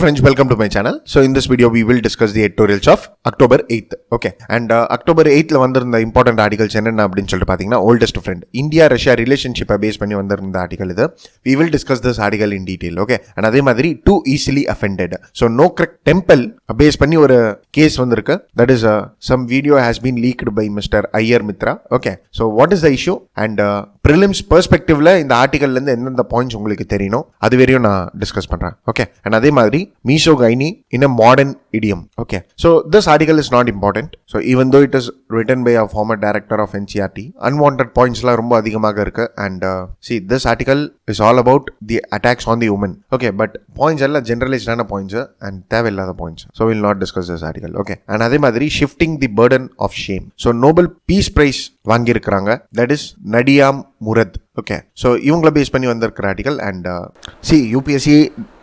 friends, welcome to my channel. So in this video we will discuss the editorials of October 8th. Okay, and October 8th la vandirundha important articles enna appdin solli pathina oldest friend India Russia relationship base panni vandirundha article idu. We will discuss this article in detail. Okay, and adhe madri too easily offended. So no correct temple base panni oru case vandirukku. That is some video has been leaked by Mr. Iyer Mitra. Okay, so what is the issue and prelims perspective la இந்த ஆர்டிகல்ல இருந்து எந்தெந்த points உங்களுக்கு தெரியணும் அது வரையும் நான் discuss பண்றேன். Okay, and அதே மாதிரி misogyny in a modern idiom. Okay, so this article is not important. So even though it is written by a former director of NCERT, unwanted points la ரொம்ப அதிகமாக இருக்கு. And see, this article is all about the attacks on the women. Okay, but points எல்லாம் generalized ஆன points and தேவையில்லாத points. So we'll not discuss this article. Okay, and அதே மாதிரி shifting the burden of shame. So Nobel Peace Prize வாங்கி இருக்காங்க. That is Nadiam Murad. Okay, so இவங்கள base பண்ணி வந்திருக்கிற article. And see, UPSC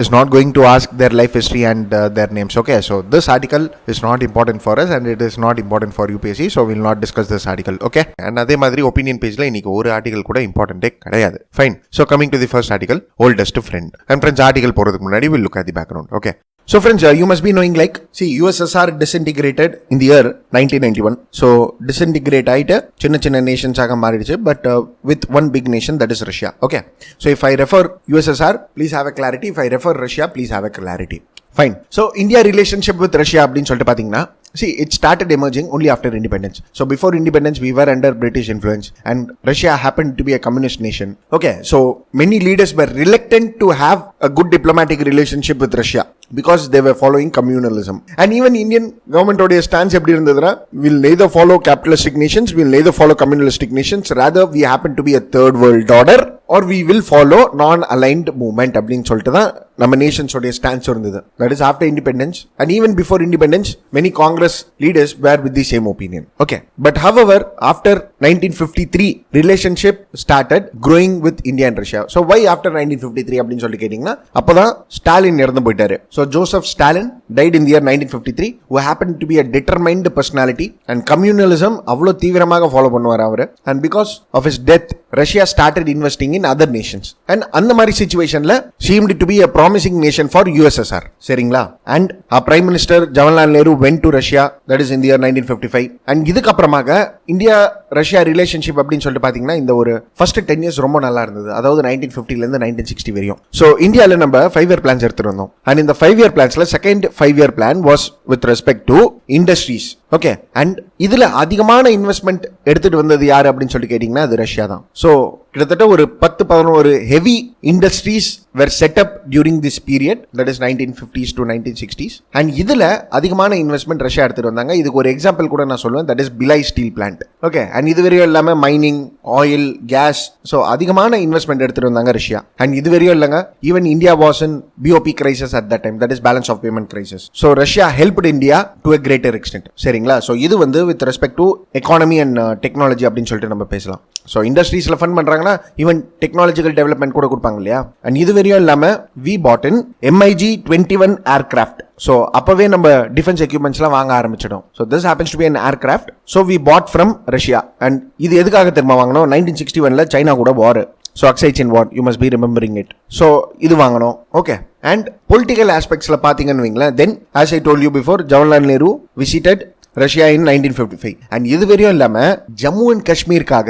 is not going to ask their life history and their names. Okay, so this article is not important for us and it is not important for UPSC, so we'll not discuss this article. Okay, and அதே மாதிரி opinion பேஜ்ல இன்னைக்கு ஒரு article கூட இம்பார்ட்டன்ட்டே கிடையாது. Fine, so coming to the first article, oldest friend. And friends, article போறதுக்கு முன்னாடி we'll look at the background. Okay, so friends, you must be knowing like, see, USSR disintegrated in the year 1991. So disintegrate ஆயிட்டு சின்ன சின்ன Nations ஆக மாறிடுச்சு, but with one big nation, that is Russia. Okay, so if I refer USSR, please have a clarity. If I refer Russia, please have a clarity. Fine, so India relationship with Russia அப்படின்னு சொல்லிட்டு பாத்தீங்கன்னா, see, it started emerging only after independence. So before independence, we were under British influence and Russia happened to be a communist nation. Okay, so many leaders were reluctant to have a good diplomatic relationship with Russia because they were following communalism. And even Indian government oda stance eppadi irundadra, will neither follow capitalistic nations, will neither follow communalistic nations, rather we happen to be a third world order or we will follow non-aligned movement அப்படினு சொல்லிட்டு தான் நம்ம Nations உடைய stance இருந்தது. That is after independence, and even before independence many Congress leaders were with the same opinion. Okay, but however after 1953 relationship started growing with India and Russia. So why after 1953 அப்படினு சொல்லி கேட்டிங்கனா, அப்பதான் ஸ்டாலின் இறந்து போயிட்டாரு. So Joseph Stalin died in the year 1953, who happened to be a determined personality and communalism அவ்வளவு தீவிரமாக follow பண்ணுவார் அவர். And because of his death, Russia started investing in other nations. And அந்த மாதிரி சிச்சுவேஷன்ல seemed to be a promising nation for USSR. சரிங்களா? And our Prime Minister Jawaharlal Nehru went to Russia, that is in the year 1955. And இதுக்கு அப்புறமாக India Russia relationship அப்படின்னு சொல்லிட்டு பாத்தீங்கன்னா, இந்த ஒரு ஃபர்ஸ்ட் 10 years ரொம்ப நல்லா இருந்தது. அதாவது 1950ல இருந்து 1960 வரையும். So இந்தியால நம்ம 5-year plans எடுத்துட்டு வந்தோம். And இந்த 5-year plansல second 5-year plan was with respect to industries. Okay, and இதுல அதிகமான இன்வெஸ்ட்மெண்ட் எடுத்துட்டு வந்தது யாரு அப்படின்னு சொல்லி கேட்டீங்கன்னா, அது ரஷ்யா தான். ஸோ கிட்டத்தட்ட ஒரு 10-11 heavy industries were set up during this period, that is 1950s to 1960s. and இதுல அதிகமான இன்வெஸ்ட்மெண்ட் ரஷ்யா எடுத்துட்டு வந்தாங்க. இதுக்கு ஒரு எக்ஸாம்பிள் கூட நான் சொல்லுவேன், that is Bilai steel plant. Okay, and இது வரையும் இல்லாம மைனிங், ஆயில், கேஸ், ஸோ அதிகமான இன்வெஸ்ட்மெண்ட் எடுத்துட்டு வந்தாங்க ரஷ்யா. அண்ட் இது வரையும் இல்லைங்க, even India was in BOP crisis at that time, that is balance of payment crisis. So Russia helped India to a greater extent. சரிங்களா? ஸோ இது வந்து with respect to economy and technology அப்படின்னு சொல்லிட்டு நம்ம பேசலாம். ஸோ இண்டஸ்ட்ரீஸ்ல ஃபண்ட் பண்றாங்கன்னா even technological development கூட கொடுப்பாங்க இல்லையா? அண்ட் இது வரையும் இல்லாம we bought in MiG-21 aircraft. So அப்பவே நம்ம டிஃபென்ஸ் எக்யூப்மெண்ட்ஸ்லாம் வாங்க ஆரம்பிச்சிடும். So this happens to be an aircraft. So we bought from Russia. And இது எதுக்காக தெரியுமா வாங்கணும்? 1961ல சைனா கூட வார். So Upsc war, you must be remembering it. So இது வாங்கணும். Okay, and political aspects la பாத்தீங்கன்னு வைங்களேன், then as I told you before, Jawaharlal Nehru visited Russia in 1955. And இது வரையும் இல்லாம ஜம்மு அண்ட் காஷ்மீருக்காக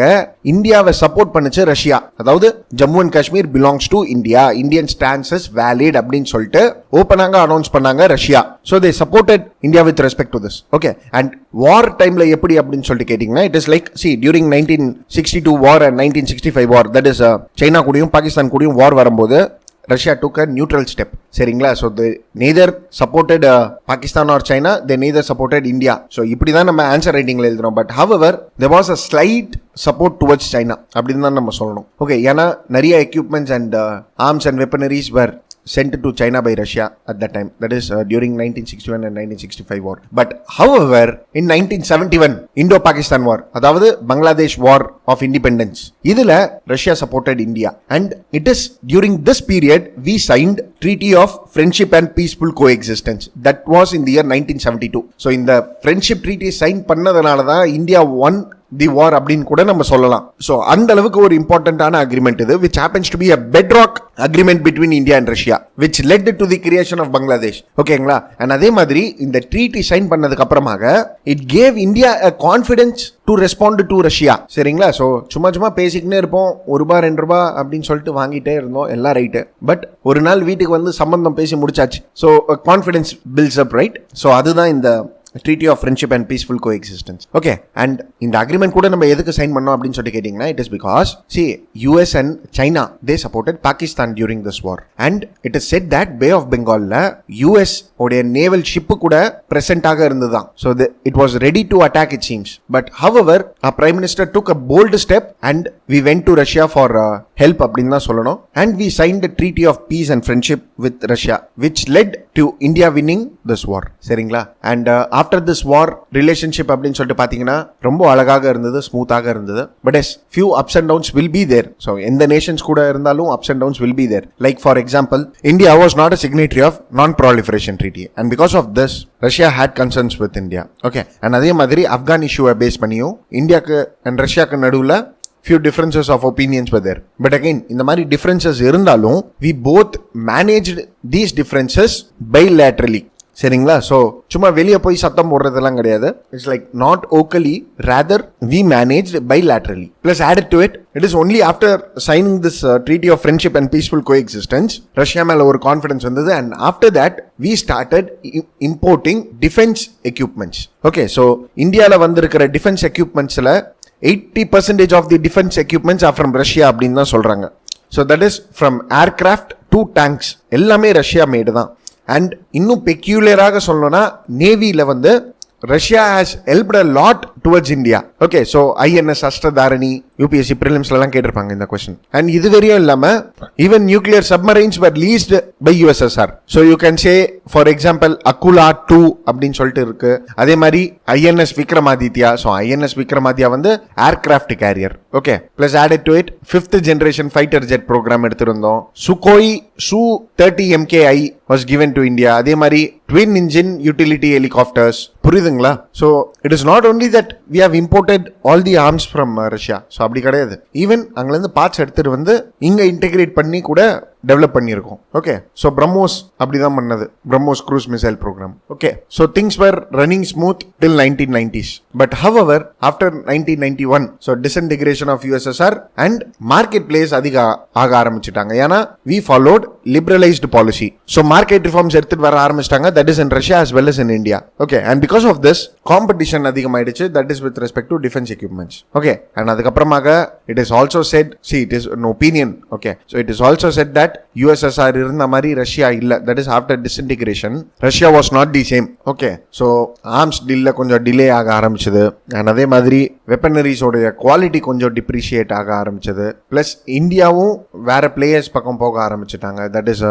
இந்தியாவை சப்போர்ட் பண்ணுச்சு ரஷ்யா. அதாவது Jammu and Kashmir belongs to India, Indian stanzas valid அப்படின்னு சொல்லிட்டு ஓப்பனாக அனௌன்ஸ் பண்ணாங்க Russia. So they supported India with respect to this. Okay, and war டைம்ல எப்படி அப்படின்னு சொல்லிட்டு கேட்டீங்கன்னா, it is like, C, during 1962 war and 1965 war, that is China கூடயும் பாகிஸ்தான் கூடயும் வார் வரும்போது Russia took a neutral step. சரிங்களா? So they neither supported Pakistan or China, they neither supported India. So இப்படி தான் நம்ம ஆன்சர் ரைட்டிங்ல எழுதுறோம். But however there was a slight support towards China அப்படின்னு தான் நம்ம சொல்லணும். ஓகே, ஏன்னா நிறைய equipments and arms and weaponries were sent to China by Russia at that time, that is during 1961 and 1965 war. But however in 1971 Indo-Pakistan war, அதாவது Bangladesh war of independence, இதுல Russia supported India. And it is during this period we signed Treaty of Friendship and Peaceful Coexistence, that was in the year 1972. So இந்த friendship treaty sign பண்ணதனால தான் India won தி வார் அப்படின்னு கூட நம்ம சொல்லலாம். So அந்த அளவுக்கு ஒரு இம்பார்ட்டன்டான அக்ரிமெண்ட் இது, which happens to be a bedrock agreement between India and Russia, which led to the creation of Bangladesh. ஓகேங்களா? அண்ட் அதே மாதிரி இந்த ட்ரீட்டி சைன் பண்ணதுக்கு அப்புறமாக it gave India a confidence to respond to Russia. சரிங்களா? So சும்மா பேசிக்கிட்டே இருப்போம், $1 $2 அப்படின்னு சொல்லிட்டு வாங்கிட்டே இருந்தோம், எல்லாம் ரைட்டு. பட் ஒரு நாள் வீட்டுக்கு வந்து சம்பந்தம் பேசி முடிச்சாச்சு. ஸோ கான்ஃபிடன்ஸ் பில்ட்ஸ் அப், ரைட்? ஸோ அதுதான் இந்த Treaty of Friendship and Peaceful Coexistence. Okay, and இந்த agreement கூட நம்ம எதுக்கு சைன் பண்ணோம் அப்படின்னு சொல்லி கேட்டிங்கன்னா, it is because see US and China they supported Pakistan during this war, and it is said that Bay of Bengal US உடைய naval ship கூட present ஆக இருந்ததுதான். So it was ready to attack, it seems, but however our prime minister took a bold step and we went to Russia for help அப்படின்னு தான் சொல்லணும், and we signed a treaty of peace and friendship with Russia, which led to India winning this war. சரிங்களா? and after this war relationship அப்படின்னு சொல்லிட்டு பாத்தீங்கன்னா ரொம்ப அழகாக இருந்தது, ஸ்மூத்தாக இருந்தது. but yes, few ups and downs will be there. so எந்த nations கூட இருந்தாலும் ups and downs will be there. like for example, India was not a signatory of non-proliferation treaty, and because of this Russia had concerns with India. okay, and அதே மாதிரி ஆப்கான் இஷ்யூவை base பண்ணியும் இந்தியாக்கு and ரஷ்யாக்கு நடுவுல few differences of opinions were there. But again, இந்த மாதிரி differences இருந்தாலும் we both managed these differences bilaterally. சரிங்களா? So சும்மா வெளியே போய் சத்தம் போடுறதெல்லாம் கிடையாது. It's like not vocally, rather we manage bilaterally. Plus added to it, it is only after signing this treaty of friendship and peaceful coexistence Russia மேல ஒரு confidence வந்தது. And after that we started importing defence equipments. Okay, so இந்தியாவில் வந்திருக்கிற defence எக்யூப்மெண்ட்ஸில் 80% of the defense equipments are from Russia அப்படின்னு தான் சொல்றாங்க. So that is from aircraft to tanks, எல்லாமே ரஷ்யா மேடு தான். அண்ட் இன்னும் பெக்யூலராக சொல்லணும்னா நேவியில் வந்து Russia has helped a lot towards India. Okay, so INS அஷ்டதாரணி UPSC prelims எல்லாம் கேட்டிருப்பாங்க இந்த கொஸ்டின். அண்ட் இது வரையும் இல்லாம even nuclear submarines were leased by USSR. so you can say for example Akula 2 அப்படின்னு சொல்லிட்டு இருக்கு. அதே மாதிரி INS Vikramaditya. so INS Vikramaditya வந்து aircraft carrier. Okay, plus added to it 5th generation fighter jet programme எடுத்திருந்தோம். Sukhoi Su-30 MKI was given to India. அதே மாதிரி twin engine utility helicopters. புரியுதுங்களா? so it is not only that we have imported all the arms from Russia. so அப்படி கிடையாது, even அங்கிருந்து parts எடுத்துட்டு வந்து இங்க இன்டெகிரேட் பண்ணி கூட டெவலப் பண்ணியிருக்கோம். ஓகே, ஸோ பிரம்மோஸ் அப்படிதான் பண்ணது, BrahMos cruise missile programme. Okay, so things were running smooth till 1990s. But however after 1991 so disintegration of USSR and market place ஆக ஆரம்பிச்சுட்டாங்க. ஏன்னா we followed liberalised policy. So market reforms எடுத்துட்டு வர ஆரம்பிச்சிட்டாங்க. That is in Russia as well as in India. Okay, and because of this competition அதிகமாயிடுச்சு. That is with respect to defence equipments. Okay, and அதுக்கப்புறமாக it is also set, it is an opinion. Okay, so it is also said that USSR இருந்த மாதிரி Russia இல்ல. That is after disintegration Russia was not the same. Okay, so arms டீல்ல கொஞ்சம் delay ஆக ஆரம்பிச்சது. And அதே மாதிரி வெப்பனரிஸோடைய quality கொஞ்சம் டிப்ரிஷியேட் ஆக ஆரம்பிச்சது. பிளஸ் இந்தியாவும் வேற பிளேயர்ஸ் பக்கம் போக ஆரம்பிச்சிட்டாங்க. That is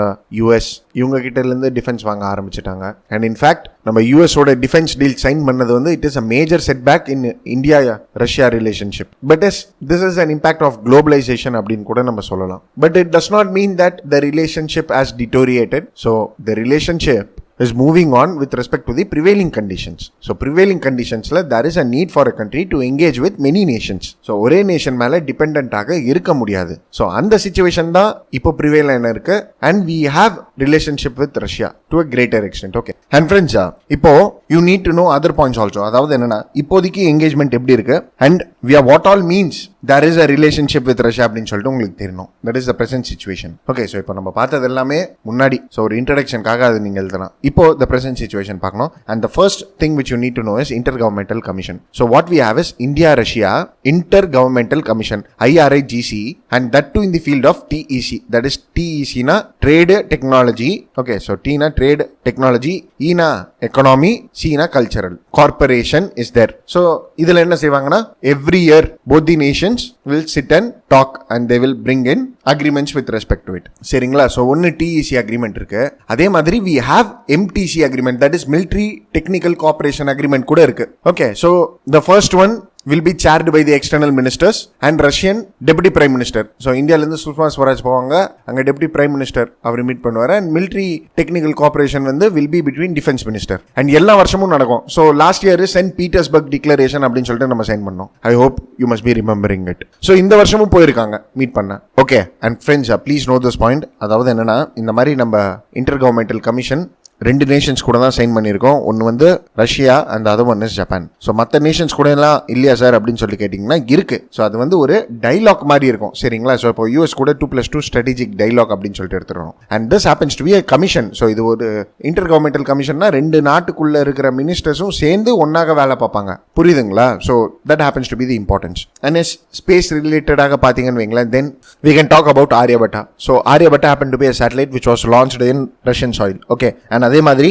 US. இவங்க கிட்ட இருந்து டிஃபென்ஸ் வாங்க ஆரம்பிச்சிட்டாங்க. அண்ட் இன்ஃபேக்ட் நம்ம யூஎஸோட டிஃபென்ஸ் டீல் சைன் பண்ணது வந்து it is a major setback in India Russia relationship. But this is an impact of globalisation அப்படின்னு கூட நம்ம சொல்லலாம். But it does not mean that the relationship has deteriorated. So the relationship is moving on with respect to the prevailing conditions. So prevailing conditions la there is a need for a country to engage with many nations. So ஒரே nation மேல dependent ஆக இருக்க முடியாது. So அந்த situation தான் இப்போ prevail ஆன இருக்கு. and we have relationship with Russia to a greater extent. Okay, and friends, இப்போ you need to know other points also. அதாவது என்னன்னா இப்போதைக்கு engagement எப்படி இருக்கு and we are what all means there is a relationship with Russia அப்படின்னு சொல்லிட்டு உங்களுக்கு தெரியணும். that is the present situation. Okay, so இப்போ நம்ம பார்த்தது எல்லாமே முன்னாடி. so ஒரு இன்ட்ரோடக்ஷனுக்காக அது நீங்க எழுதலாம். இப்போ the present situation பார்க்கணும். and the first thing which you need to know is intergovernmental commission. so what we have is India Russia Intergovernmental Commission, IRIGC, and that too in the field of TEC. that is TEC na trade technology. okay, so T na trade technology, E na economy, C na cultural. corporation is there. so இதுல என்ன செய்வாங்கன்னா every year both the nations will sit and talk and they will bring in agreements with respect to it. சரிங்களா? so ஒன்னு TEC agreement இருக்கு. அதே மாதிரி we have MTC agreement, that is military technical cooperation agreement கூட இருக்கு. okay, so the first one will be chaired by the external ministers and Russian deputy prime minister. So இந்தியால இருந்து சுஷ்மா ஸ்வராஜ் போவாங்க, அங்க டெப்யூட்டி பிரைம் மினிஸ்டர் அவர் meet பண்ணுவாரு. And military technical cooperation வந்து will be between defense minister. and எல்லா வருஷமும் நடக்கும். so last year send Petersburg declaration அப்படின்னு சொல்லிட்டு நம்ம சைன் பண்ணோம். I hope you must be remembering it. so இந்த வருஷமும் போயிருக்காங்க மீட் பண்ண. Okay, and friends please note this point. அதாவது என்னன்னா, இந்த மாதிரி நம்ம இன்டர் கவர்மெண்டல் கமிஷன் 2 நேஷன்ஸ் கூட தான் சைன் பண்ணியிருக்கோம். ஒன்று வந்து Russia and other one is Japan. So மற்ற நேஷன்ஸ் கூட எல்லாம் இல்லையா சார் அப்படின்னு சொல்லி கேட்டிங்கன்னா இருக்கு. ஸோ அது வந்து ஒரு டைலாக் மாதிரி இருக்கும், சரிங்களா? ஸோ இப்போ யூஎஸ் கூட 2+2 ஸ்ட்ராட்டஜிக் டைலாக் அப்படின்னு சொல்லிட்டு எடுத்துருவோம். And this happens to be a commission. So இது ஒரு இன்டர் கவர்மெண்டல் கமிஷன்னா 2 நாட்டுக்குள்ள இருக்கிற மினிஸ்டர்ஸும் சேர்ந்து ஒன்னாக வேலை பார்ப்பாங்க, புரியுதுங்களா? So that happens to be the importance. And space ரிலேட்டடாக பார்த்தீங்கன்னு வைங்களேன், தென் we can talk about Aryabhata. So Aryabhata happened to be a satellite which was launched in Russian soil. Okay, and அதே மாதிரி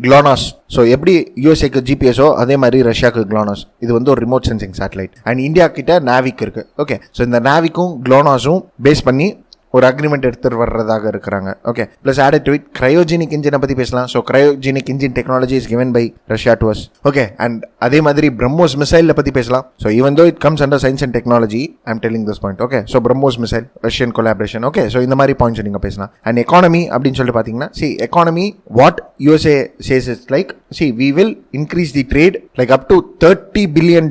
GLONASS. ஸோ எப்படி யூஎஸ்ஏக்கு ஜிபிஎஸோ அதே மாதிரி ரஷ்யாவுக்கு GLONASS. இது வந்து ஒரு remote sensing satellite. And India கிட்ட நாவிக் இருக்கு. ஓகே, ஸோ இந்த நாவிக்கும் GLONASஸும் பேஸ் பண்ணி ஒரு அக்ரிமெண்ட் எடுத்துட்டு வர்றதாக இருக்கிறாங்க. Okay, plus added to it cryogenic இன்ஜினை பற்றி பேசலாம். So cryogenic engine technology is given by Russia to us. Okay, and அதே மாதிரி பிரம்மோஸ் மிசைலை பற்றி பேசலாம். So even though it comes under science and technology, I am telling this point. Okay, so BrahMos missile Russian collaboration. Okay, so இந்த மாதிரி points நீங்கள் பேசலாம். And economy அப்படின்னு சொல்லிட்டு பார்த்தீங்கன்னா, economy what USA chase it's like, we will increase the trade like up to $30 billion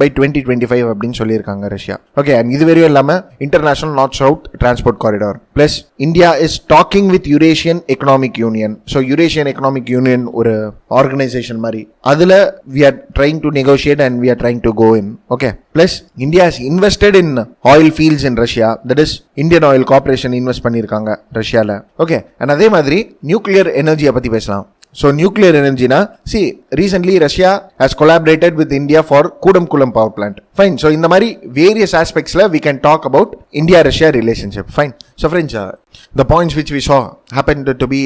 by 2025 அப்படின்னு சொல்லியிருக்காங்க Russia. Okay, and இது வரையும் இல்லாம international north south transport corridor. Plus India is talking with Eurasian economic union. So Eurasian economic union ஒரு organisation மாதிரி, அதுல we are trying to negotiate and we are trying to go in. Okay, plus India has invested in oil fields in Russia. That is Indian Oil Corporation invest பண்ணியிருக்காங்க ரஷ்யால. Okay, and அதே மாதிரி nuclear எனர்ஜியை பத்தி பேசலாம். So nuclear energy na, recently Russia has collaborated with India for Kudamkulam power plant. Fine. So in the mari various aspects la we can talk about India-Russia relationship. Fine. So friends, the points which we saw happened to be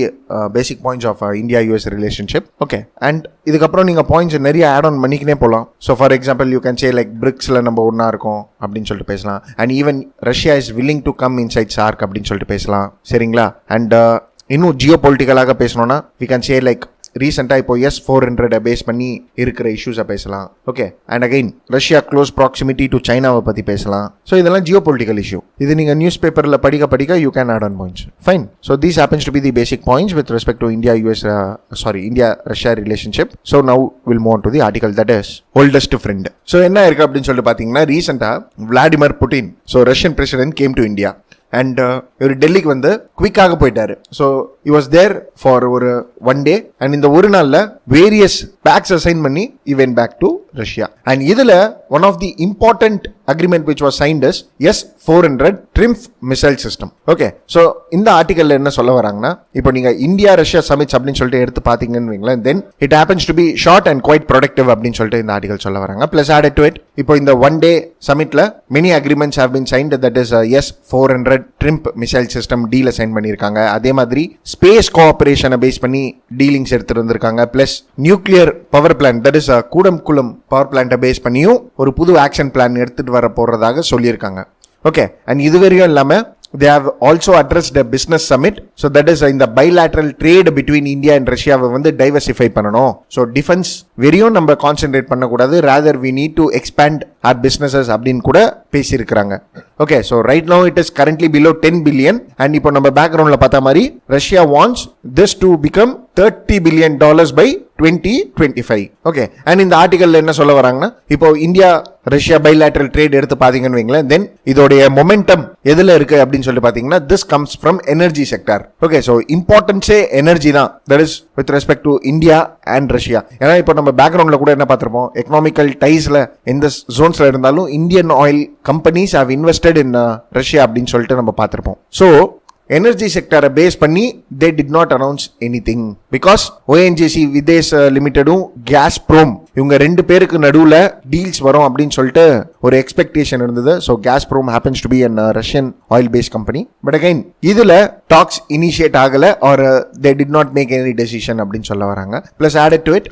basic points of India-US relationship. Okay. And இதுக்கப்புறம் நீங்க points நிறைய add on பண்ணிக்கினே போகலாம். So for example you can say like பிரிக்ஸ்ல நம்ம ஒன்னா இருக்கோம் அப்படின்னு சொல்லிட்டு பேசலாம். And even Russia is willing to come inside SAARC அப்படின்னு சொல்லிட்டு பேசலாம், சரிங்களா? அண்ட் இன்னும் ஜியோ பொலிட்டிக்கலாக பேசணும்னா வி கேன் சே லைக் ரீசெண்டாக இப்போ S-400 பேஸ் பண்ணி இருக்கிற இஷ்யூஸை பேசலாம். Okay, and again Russia close proximity to சைனாவை பற்றி பேசலாம். ஸோ இதெல்லாம் ஜியோ பொலிட்டிக்கல் இஷ்யூ. இது நீங்கள் நியூஸ் பேப்பரில் படிக்க you can add on points. Fine. So these happens to be the basic points with respect to India-Russia relationship. So now will move on to the article that is oldest friend. So என்ன இருக்கு அப்படின்னு சொல்லிட்டு பார்த்தீங்கன்னா, ரீசெண்டாக Vladimir Putin, so Russian president came to India. And இவர் டெல்லிக்கு வந்து குவிக்காக போயிட்டாரு. So he was there for ஒரு 1 day. அண்ட் இந்த ஒரு நாளில் வேரியஸ் பேக்ஸ் அசைன் பண்ணி he went back to Russia. And இதில் one of the important agreement which was signed is S-400 TRIMF missile system. Okay, so இந்த ஆர்டிகல்ல என்ன சொல்ல வராங்கன்னா, இப்போ நீங்க இந்தியா ரஷ்யா சமிட்ஸ் அப்படின்னு சொல்லிட்டு எடுத்து பார்த்தீங்கன்னு வைங்களேன், then it happens to be short and quite productive அப்படின்னு சொல்லிட்டு இந்த ஆர்டிகல் சொல்ல வராங்க. பிளஸ் ஆடட் டு இட், இப்போ இந்த 1 day சமிட்ல many agreements have been signed. That is S-400 TRIMF missile system டீல சைன் பண்ணியிருக்காங்க. அதே மாதிரி ஸ்பேஸ் கோஆபரேஷனை பேஸ் பண்ணி டீலிங்ஸ் எடுத்துட்டு வந்திருக்காங்க. Plus nuclear power plant, that is Kudankulam power பிளான்ட்டை பேஸ் பண்ணியும் ஒரு புது ஆக்ஷன் பிளான் எடுத்துட்டு வர போறதாக சொல்லியிருக்காங்க. ஓகே, அண்ட் இதுவரையும் இல்லாம they have also addressed a business summit. So that is in the bilateral trade between India and Russia வந்து diversify பண்ணணும். So defense வெறியும் நம்ம கான்சென்ட்ரேட் பண்ணக்கூடாது, rather we need to expand our businesses அப்படின்னு கூட பேசியிருக்கிறாங்க. Okay, so right now it is currently below 10 billion. And இப்போ நம்ம பேக்ரவுண்ட்ல பார்த்த மாதிரி Russia wants this to become $30 billion by 2025. Okay, and இந்த ஆர்டிகல்ல என்ன சொல்ல வராங்கன்னா, இப்போ இந்தியா ரஷ்யா பைலேட்டரல் ட்ரேட் எடுத்து பாத்தீங்கன்னு வைங்களேன், தென் இதோடைய மொமெண்டம் எதுல இருக்கு அப்படின்னு சொல்லிட்டு பாத்தீங்கன்னா, this comes from energy sector. Okay, so இம்பார்ட்டன்ஸே எனர்ஜி தான், that is with respect to India and Russia. ஏன்னா இப்போ நம்ம பேக்ரவுண்ட்ல கூட என்ன பார்த்திருப்போம், எக்கனாமிக்கல் டைஸ்ல எந்த ஜோன்ஸ்ல இருந்தாலும் Indian oil companies have invested in Russia அப்படின்னு சொல்லிட்டு நம்ம பார்த்திருப்போம். ஸோ எனர்ஜி செக்டரை பேஸ் பண்ணி they did not announce anything because ONGC Videsh லிமிட்டடும் கேஸ்ப்ரோம் இவங்க 2 பேருக்கு நடுவில் டீல்ஸ் வரும் அப்படின்னு சொல்லிட்டு ஒரு எக்ஸ்பெக்டேஷன் இருந்தது. So Gazprom happens to be an Russian oil based company. But again இதுல டாக்ஸ் இனிஷியேட் ஆகல or they did not make any decision அப்படின்னு சொல்ல வராங்க. பிளஸ் added to it,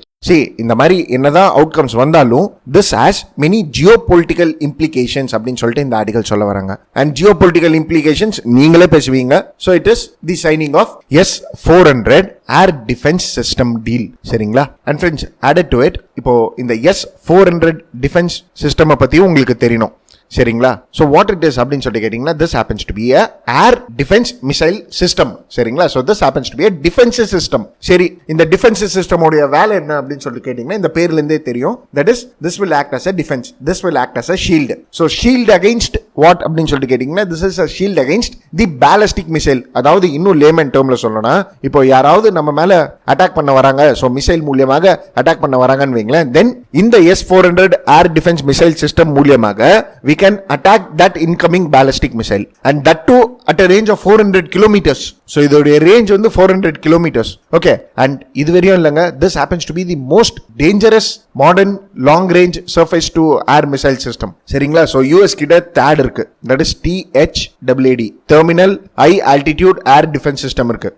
இந்த மாதிரி என்னதான் அவுட்கம்ஸ் வந்தாலும் this has many geopolitical implications அப்படின்னு சொல்லிட்டு இந்த ஆர்டிகல் சொல்ல வராங்க. and geopolitical implications நீங்களே பேசுவீங்க. so it is the signing of S-400 air defense system deal, சரிங்களா? and friends, added to it, இப்போ இந்த S-400 டிஃபென்ஸ் சிஸ்டம் பத்தி உங்களுக்கு தெரியணும் சரிங்களா. ஸோ வாட் இட் இஸ் அப்படின்னு சொல்லி கேட்டீங்கன்னா this happens to be a air defense missile system சரிங்களா. So this happens to be a defense system. சரி, இந்த டிஃபென்ஸ் சிஸ்டமோடைய வேலை என்ன அப்படின்னு சொல்லி கேட்டீங்கன்னா இந்த பேர்ல இருந்தே தெரியும். that is this will act as a defense, this will act as a shield. so shield against what அப்படின்னு சொல்லி கேட்டீங்கன்னா this is a shield against the ballistic missile. அதாவது இன்னும் லேமன் டேர்ம்ல சொல்லணும்னா இப்போ யாராவது நம்ம மேல அட்டாக் பண்ண வராங்க, ஸோ மிசைல் மூலியமாக அட்டாக் பண்ண வராங்கன்னு வைங்களேன், தென் இந்த S-400 air defence missile system மூலியமாக we can attack that incoming ballistic missile and that too at a range of 400 kilometers. so இதோட range வந்து 400 kilometers. okay, and இது வரையும் இல்லங்க, this happens to be the most dangerous modern long range surface to air missile system சரிங்களா. so US கிட்ட THAAD இருக்கு, that is THAAD, terminal high altitude air defense system இருக்கு.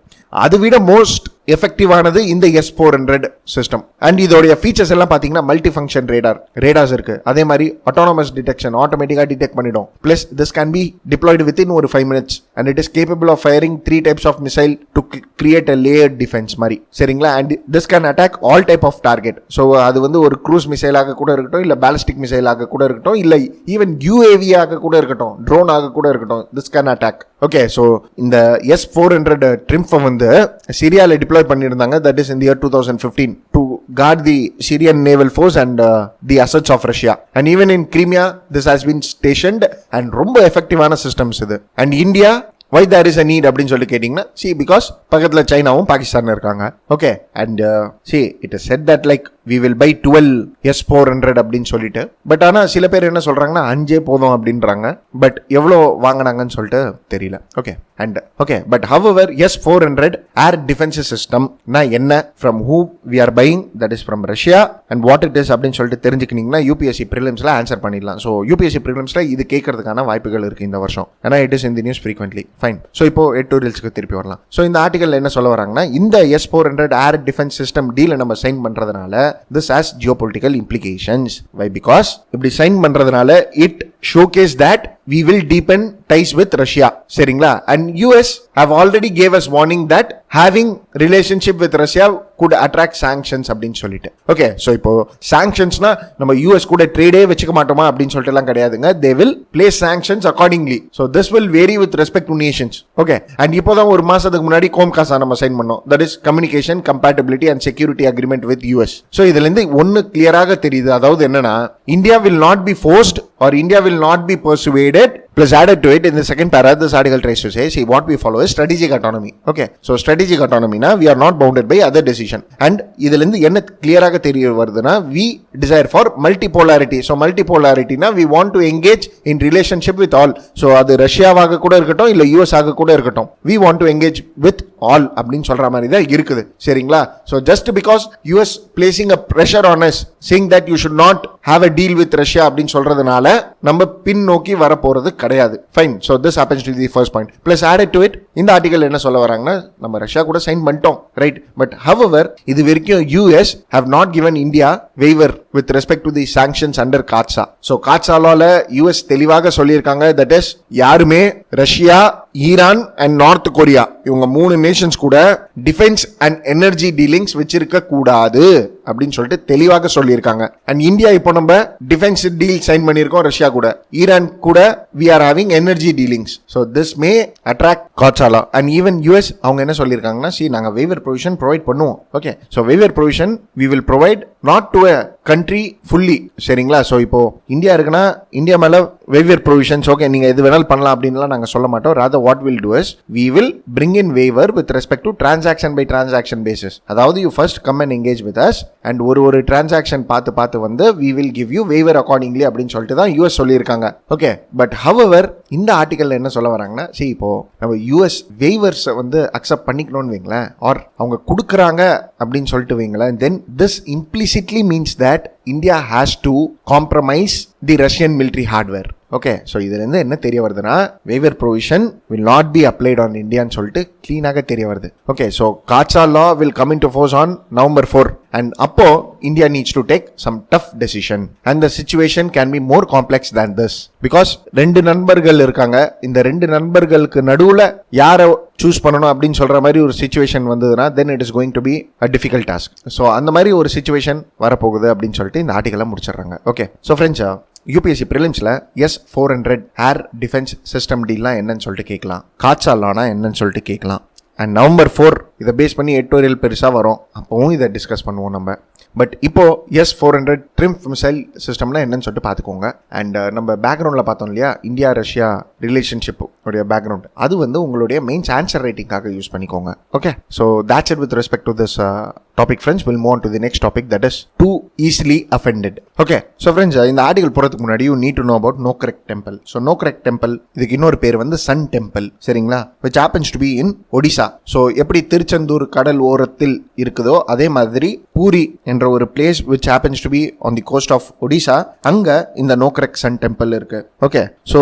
அது விட மோஸ்ட் எஃபெக்டிவானது இந்த S-400 சிஸ்டம். அண்ட் இதோடைய features எல்லாம் பாத்தீங்கன்னா மல்டி ஃபங்க்ஷன் ரேடார்ஸ் இருக்கு, அதே மாதிரி ஆட்டோனமஸ் டிடெக்ஷன், ஆட்டோமேட்டிக்கா டிடெக்ட் பண்ணிடும். Plus this can be deployed within ஒரு 5 minutes and it is capable of firing 3 types of missile to create a layered defence மாதிரி சரிங்களா. And this can attack all type of target. So அது வந்து ஒரு cruise மிசைலாக கூட இருக்கட்டும், இல்ல ballistic மிசைலாக கூட இருக்கட்டும், இல்ல ஈவன் UAV ஆக கூட இருக்கட்டும், ட்ரோன் ஆக கூட இருக்கட்டும், this can attack. Okay, so இந்த S-400 ட்ரிம்ஃபை வந்து சிரியால டிப்ளாய் பண்ணியிருந்தாங்க, that is in the year 2015 to guard the Syrian naval force and the assets of Russia. and even in Crimea this has been stationed and ரொம்ப எஃபெக்டிவான systems இது. and India why there is a need அப்படின்னு சொல்லி கேட்டீங்கன்னா see because பக்கத்துல சைனாவும் பாகிஸ்தான் இருக்காங்க. Okay, and see it is said that like we will buy 12 S-400 அப்படின்னு சொல்லிட்டு, but ஆனா சில பேர் என்ன சொல்றாங்கன்னா 5 போதும் அப்படின்றாங்க, பட் எவ்வளோ வாங்கினாங்கன்னு சொல்லிட்டு தெரியல. Okay, and okay, but however S-400 air defense system na enna from who we are buying, that is from Russia, and what it is அப்படின்னு சொல்லிட்டு தெரிஞ்சுக்கினீங்கன்னா UPSC prelims ல ஆன்சர் பண்ணிடலாம். ஸோ UPSC prelims ல இது கேட்கறதுக்கான வாய்ப்புகள் இருக்கு இந்த வருஷம், ஏன்னா it is in the news frequently. fine. So இப்போ எடிட்டோரியல்ஸ்க்கு திருப்பி வரலாம். ஸோ இந்த ஆர்டிகல் என்ன சொல்ல வராங்கன்னா இந்த S-400 air defense system டீலை நம்ம சைன் பண்றதுனால this has geopolitical implications. why? because இப்படி சைன் பண்றதுனால it showcase that we will deepen ties with Russia சரிங்களா. and US have already gave us warning that having relationship with Russia could attract sanctions அப்படின்னு சொல்லிட்டு. Okay, so இப்போ சாங்ஷன்ஸ்னா நம்ம US கூட ட்ரேடே வச்சுக்க மாட்டோமா அப்படின்னு சொல்லிட்டு எல்லாம் கிடையாதுங்க. they will place sanctions accordingly. so this will vary with respect to nations. Okay, and இப்போதான் ஒரு மாசத்துக்கு முன்னாடி கோம்காசா நம்ம சைன் பண்ணோம், that is communication compatibility and security agreement with US. So இதுல இருந்து ஒன்னு கிளியராக தெரியுது, அதாவது என்னன்னா India will not be forced or India will not be persuaded. Plus added to it in the second para, this article tries to say, see what we follow is strategic autonomy. Okay, so strategic autonomy na we are not bounded by other decision. And இதுல இருந்து என்ன கிளியராக தெரிய வருதுன்னா we desire for multipolarity. So multipolarity na we want to engage in relationship with all. So அது ரஷ்யாவாக கூட இருக்கட்டும், இல்ல US ஆக கூட இருக்கட்டும், we want to engage with all அப்படின்னு சொல்ற மாதிரி தான் இருக்குது சரிங்களா. So just because US placing a pressure on us saying that you should not have a deal with Russia அப்படின்னு சொல்றதுனால நம்ம பின் நோக்கி வர போறது கிடையாது. Fine. So this happens to the first point. Plus added to it இந்த article என்ன சொல்ல வராங்கன்னா நம்ம ரஷ்யா கூட சைன் பண்ணிட்டோம், ரைட், பட் ஹவவர் இது வரைக்கும் US have not given India waiver with respect to the sanctions under CAATSA. So காட்சாலால US தெளிவாக சொல்லியிருக்காங்க, தட் இஸ் யாருமே Russia, Iran and North Korea இவங்க 3 நேஷன்ஸ் கூட டிஃபென்ஸ் அண்ட் எனர்ஜி டீலிங்ஸ் வச்சிருக்க கூடாது அப்படின்னு சொல்லிட்டு தெளிவாக சொல்லியிருக்காங்க. அண்ட் இந்தியா இப்போ நம்ம டிஃபென்ஸ் டீல் சைன் பண்ணியிருக்கோம் ரஷ்யா கூட, ஈரான் கூட we are having energy dealings. so this may attract காட்சாலா. and even US அவங்க என்ன சொல்லியிருக்காங்கன்னா see நாங்க waiver provision provide பண்ணுவோம். Okay, so waiver provision we will provide not to a country fully சரிங்களா. So இப்போ India இருக்குன்னா India மேல waiver provisions okay நீங்க எது வேணாலும் பண்ணலாம் அப்படின்லாம் நாங்க சொல்ல மாட்டோம். rather what we'll do is we will bring in waiver with respect to transaction by transaction basis. அதாவது you first come and engage with us and ஒரு transaction பார்த்து வந்து we will give you waiver accordingly அப்படின்னு சொல்லிட்டு தான் US சொல்லியிருக்காங்க. Okay, but however இந்த ஆர்டிகல்ல என்ன சொல்ல வராங்கன்னா see இப்போ நம்ம US waivers வந்து அக்செப்ட் பண்ணிக்கணும்னு வைங்களேன், ஆர் அவங்க கொடுக்குறாங்க அப்படின்னு சொல்லிட்டு வைங்களேன், then this implicitly means that India has to compromise the Russian military hardware. Okay, so இதுலேருந்து என்ன தெரிய வருதுன்னா waiver provision will not be applied on இந்தியான்னு சொல்லிட்டு கிளீனாக தெரிய வருது. Okay, so CAATSA law will come into force on November 4 and அப்போ India needs to take some tough decision and the situation can be more complex than this. Because 2 நண்பர்கள் இருக்காங்க, இந்த 2 நண்பர்களுக்கு நடுவில் யாரை சூஸ் பண்ணணும் அப்படின்னு சொல்ற மாதிரி ஒரு சிச்சுவேஷன் வந்ததுன்னா then it is going to be a difficult task. So அந்த மாதிரி ஒரு சிச்சுவேஷன் வரப்போகுது அப்படின்னு சொல்லிட்டு இந்த ஆர்டிகலை முடிச்சிடுறாங்க. ஓகே, ஸோ ஃப்ரெண்ட்ஸ், யூபிஎஸ்சி ப்ரிலிம்ஸில் S-400 ஏர் டிஃபென்ஸ் சிஸ்டம் டீல்லாம் என்னன்னு சொல்லிட்டு கேட்கலாம், காட்சா லானா என்னன்னு சொல்லிட்டு கேட்கலாம். அண்ட் November 4 இதை பேஸ் பண்ணி எடிட்டோரியல் பெருசாக வரும், அப்போவும் இதை டிஸ்கஸ் பண்ணுவோம் நம்ம. பட் இப்போ S-400 ட்ரிம்ப் மிசைல் சிஸ்டம்னா என்னன்னு சொல்லிட்டு பார்த்துக்கோங்க. அண்ட் நம்ம பேக்ரவுண்டில் பார்த்தோம் இல்லையா, இந்தியா ரஷ்யா ரிலேஷன்ஷிப் உடைய பேக்ரவுண்ட், அது வந்து உங்களுடைய மெயின்ஸ் ஆன்சர் ரைட்டிங்காக யூஸ் பண்ணிக்கோங்க. Okay, so that's it with respect to this topic friends. We'll move on to the next topic, that is too easily offended. Okay, so friends, இந்த article போகிறதுக்கு முன்னாடி you need to know about Nokrek temple. So Nokrek temple இதுக்கு இன்னொரு பேர் வந்து Sun temple, சரிங்களா, which happens to be in Odisha. So எப்படி திருச்செந்தூர் கடல் ஓரத்தில் இருக்குதோ அதே மாதிரி பூரி என்ற ஒரு place which happens to be on the coast of Odisha, அங்க இந்த Nokrek Sun temple இருக்கு. ஓகே, ஸோ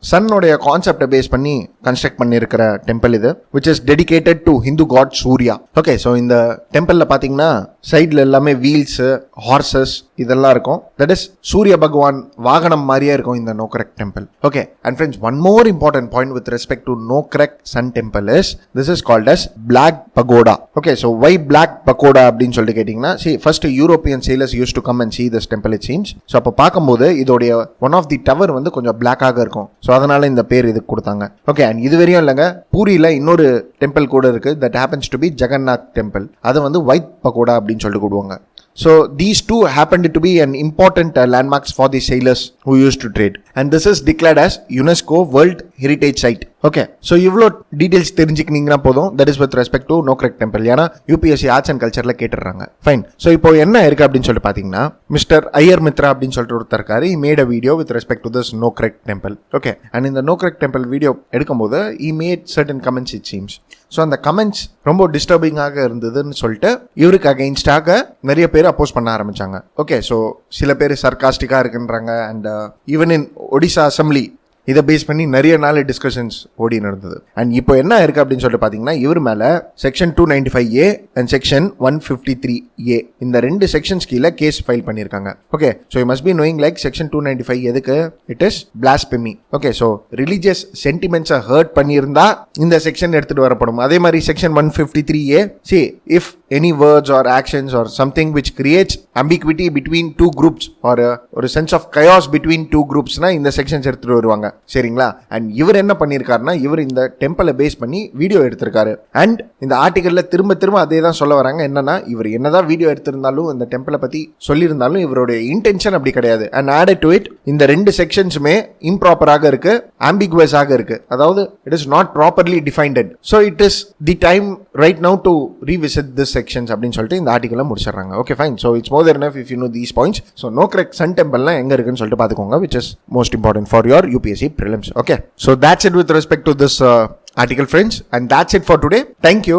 சன்னோடைய கான்செப்டை பேஸ் பண்ணி கன்ஸ்ட்ரக்ட் பண்ணியிருக்கிற டெம்பிள் இது, which is dedicated to Hindu god Surya. Okay, so இந்த டெம்பிளில் பார்த்தீங்கன்னா சைடில் எல்லாமே வீல்ஸு, ஹார்சஸ் இதெல்லாம் இருக்கும். தட் இஸ் சூரிய பகவான் வாகனம் மாதிரியே இருக்கும் இந்த Nokrek temple. Okay, and friends, one more important point with respect to Nokrek sun temple is this is called as black pagoda. Okay, so why black pagoda அப்படின்னு சொல்லிட்டு கேட்டிங்கன்னா, first European sailors used to come and see this temple it seems. So அப்போ பார்க்கும்போது இதோடைய one of the tower வந்து கொஞ்சம் பிளாக்காக இருக்கும். ஸோ அதனால இந்த பேர் இதுக்கு கொடுத்தாங்க. ஓகே, அண்ட் இது வரையும் இல்லைங்க, பூரியில் இன்னொரு டெம்பிள் கூட இருக்கு, that happens to be Jagannath temple. அதை வந்து ஒயிட் பகோடா அப்படின்னு சொல்லிட்டு கூடுவாங்க. So these two happened to be an important landmarks for the sailors who used to trade, and this is declared as UNESCO World Heritage Site. Okay, so இவ்வளோ details தெரிஞ்சுக்கினீங்கன்னா போதும். That is with respect to Nokrek temple. ஏன்னா UPSC arts and கல்ச்சரில் கேட்டுடுறாங்க. Fine, so இப்போ என்ன இருக்கு அப்படின்னு சொல்லிட்டு பார்த்தீங்கன்னா, மிஸ்டர் ஐயர் மித்ரா அப்படின்னு சொல்லிட்டு ஒருத்தர் இருக்காரு. Made a video with respect to this Nokrek temple. Okay, and இந்த நோக்ரெக் டெம்பிள் வீடியோ எடுக்கும்போது he made certain comments it seems. So அந்த கமெண்ட்ஸ் ரொம்ப டிஸ்டர்பிங்காக இருந்ததுன்னு சொல்லிட்டு இவருக்கு அகெயின்ஸ்டாக நிறைய பேர் அப்போஸ் பண்ண ஆரம்பிச்சாங்க. ஓகே, ஸோ சில பேர் சர்காஸ்டிக்காக இருக்குன்றாங்க. And even in Odisha assembly இதை பேஸ் பண்ணி நிறைய நாள் டிஸ்கஷன்ஸ் ஓடி நடந்தது. அண்ட் இப்போ என்ன இருக்கு அப்படின்னு சொல்லிட்டு பார்த்தீங்கன்னா, இவர் மேலே section 295A and section 153A இந்த 2 செக்ஷன்ஸ் கீழே கேஸ் ஃபைல் பண்ணியிருக்காங்க. Okay, so you must be knowing like section 295 எதுக்கு, it is blasphemy. Okay, so religious சென்டிமெண்ட்ஸை ஹர்ட் பண்ணியிருந்தா இந்த செக்ஷன் எடுத்துகிட்டு வரப்படும். அதே மாதிரி section 153A, see if any words or actions or something which creates ambiguity between two groups or a sense of chaos between two groups na இந்த sections எடுத்துட்டு வருவாங்க, சரிங்களா. அண்ட் இவர் என்ன பண்ணியிருக்காருன்னா, இவர் இந்த டெம்பிளை பேஸ் பண்ணி வீடியோ எடுத்திருக்காரு. அண்ட் இந்த ஆர்டிகல்ல திரும்ப திரும்ப அதே தான் சொல்ல வராங்க. என்னன்னா, இவர் என்னதான் வீடியோ எடுத்திருந்தாலும் இந்த டெம்பிளை பத்தி சொல்லியிருந்தாலும் இவருடைய இன்டென்ஷன் அப்படி கிடையாது. அண்ட் ஆடட் டு இட், இந்த 2 செக்ஷன்ஸுமே இம்ப்ராப்பராக இருக்கு, ஆம்பிகுவஸாக இருக்கு. அதாவது it is not properly defined. So it is the time right now to revisit this sections அப்படின்னு சொல்லிட்டு இந்த ஆர்டிகலை முடிச்சிடறாங்க. Okay, fine. So it's more than enough if you know these points. So Nokrek sun டெம்பிள்லாம் எங்க இருக்குன்னு சொல்லிட்டு பார்த்துக்கோங்க, which is most important for your UPSC prelims. Okay, so that's it with respect to this article friends, and that's it for today. Thank you.